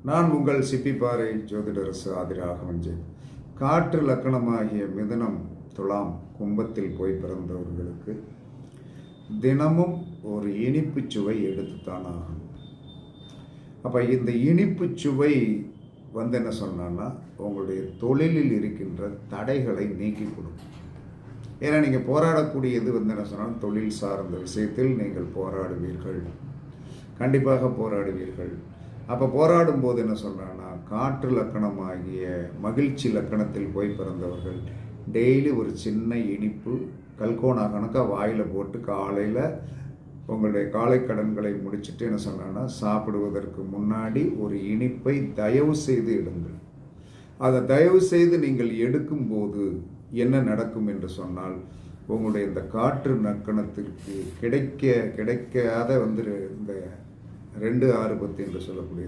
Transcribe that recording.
நான் உங்கள் சிப்பிப்பாறை ஜோதிடரசு ஆதிராகவன்ஜி. காற்று லக்கணமாகிய மிதுனம், துலாம், கும்பத்தில் போய் பிறந்தவர்களுக்கு தினமும் ஒரு இனிப்பு சுவை எடுத்துத்தான் ஆகணும். அப்போ இந்த இனிப்பு சுவை என்ன சொன்னான்னா உங்களுடைய தொழிலில் இருக்கின்ற தடைகளை நீக்கி கொடுக்கும். ஏன்னா நீங்கள் போராடக்கூடியது என்ன சொன்னால் தொழில் சார்ந்த விஷயத்தில் நீங்கள் போராடுவீர்கள், கண்டிப்பாக போராடுவீர்கள். அப்போ போராடும் போது என்ன சொல்கிறாங்கன்னா, காற்று லக்கணமாகிய மகிழ்ச்சி லக்கணத்தில் போய் பிறந்தவர்கள் டெய்லி ஒரு சின்ன இனிப்பு கல்கோனா கணக்காக வாயில் போட்டு காலையில் உங்களுடைய காலை கடன்களை முடிச்சுட்டு என்ன சொன்னான்னா, சாப்பிடுவதற்கு முன்னாடி ஒரு இனிப்பை தயவு செய்து எடுங்கள். அதை தயவு செய்து நீங்கள் எடுக்கும்போது என்ன நடக்கும் என்று சொன்னால், உங்களுடைய இந்த காற்று லக்கணத்திற்கு கிடைக்காத இந்த 2 6 10 என்று சொல்லக்கூடிய